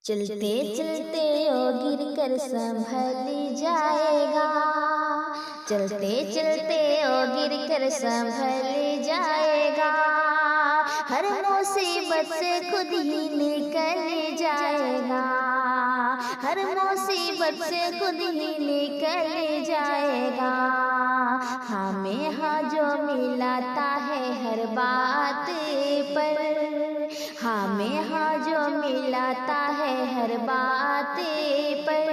چلتے چلتے او گر کر سنبھل جائے گا، چلتے چلتے او گر کر سنبھل جائے گا، ہر مصیبت سے خود ہی نکل جائے گا، ہر مصیبت سے خود ہی نکل جائے گا، ہمیں ہاں جو ملاتا ہے ہر بات پر، ہمیں ہاں جو ملاتا ہے ہر بات پر،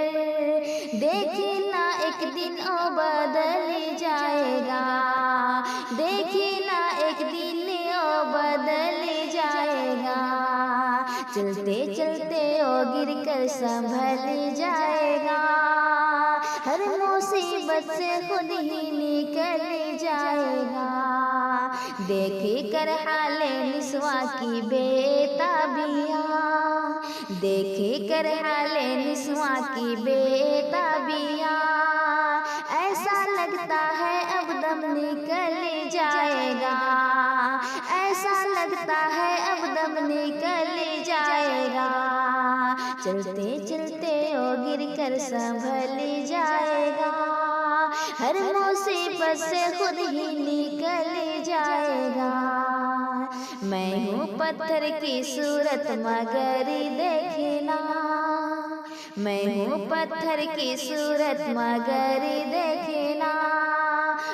دیکھنا ایک دن او بدل جائے گا، دیکھنا ایک دن او بدل جائے گا، چلتے چلتے او گر کر سنبھل جائے گا، ہر مصیبت سے خود ہی نکل جائے گا، دیکھ کر حال نسواں کی بے تابیاں، دیکھ کر حال نسواں کی بے تابیاں، ایسا لگتا ہے اب دم نکل جائے گا، ایسا لگتا ہے اب دم نکل جائے گا، چلتے چلتے او گر کر سنبھل جائے گا، ہر مصیبت سے خود ہی نکل جائے گا، میں ہوں پتھر کی صورت مگر دیکھنا، میں ہوں پتھر کی صورت مگر دیکھنا،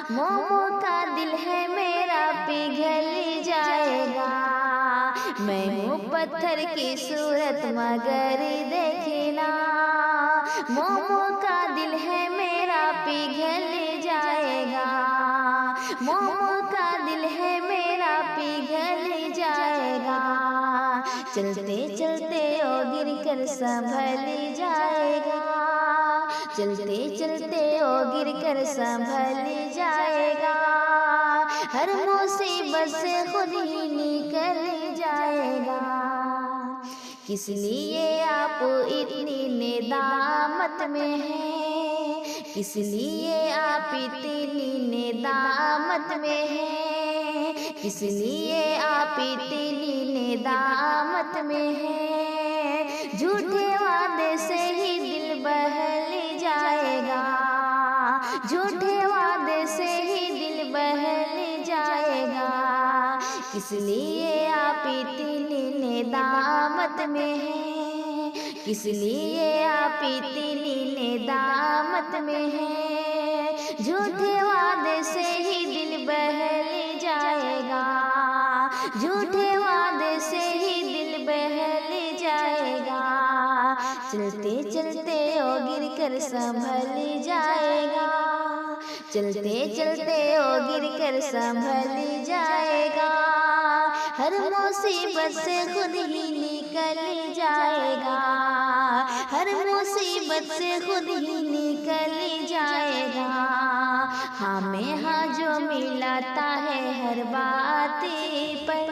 موموں کا دل ہے میرا پگھل جائے گا، میں ہوں پتھر کی صورت مگر دیکھنا، موموں کا دل ہے میرا پگھل جائے گا، موموں کا دل ہے میرا پگھل جائے گا، چلتے چلتے او گر کر سنبھل جائے گا، چلتے چلتے او گر کر سنبھل جائے گا، ہر مصیبت سے خود ہی نکل جائے گا، کس لیے آپ اتنی ندامت میں ہیں، کس لیے آپ اتنی ندامت میں ہیں، کس لیے آپ اتنی ندامت میں ہیں، جھوٹے وعدے سے ہی دل بہل جائے گا، جھوٹے وعدے سے ہی دل بہل جائے گا، کس لیے آپ اتنی ندامت میں ہیں، کس لیے آپ اتنی ندامت میں ہیں، جھوٹے وعدے سے ہی دل بہل جائے گا، جھوٹے وعدے سے ہی دل بہل جائے گا، چلتے چلتے او گر کر سنبھل جائے گا، چلتے چلتے او گر کر سنبھل جائے گا، ہر مصیبت سے خود ہی نکل جائے گا، ہر مصیبت سے خود ہی نکل جائے گا، ہمیں ہاں جو ملاتا ہے ہر بات پر،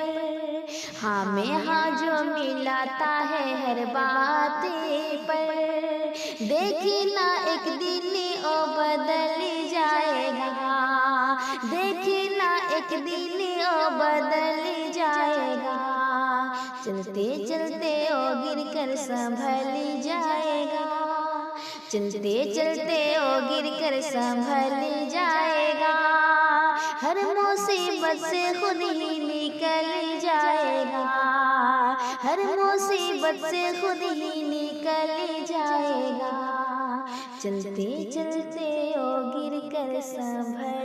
ہمیں ہاں جو ملاتا ہے ہر بات پر، دیکھنا ایک دن او بدل جائے گا، دیکھنا ایک دن او بدل جائے گا، چلتے چلتے او گر کر سنبھل جائے گا، چلتے چلتے او گر کر سنبھل جائے گا، ہر مصیبت سے خود ہی نکل جائے گا، ہر مصیبت سے خود ہی نکل جائے گا، چلتے چلتے او گر کر سنبھل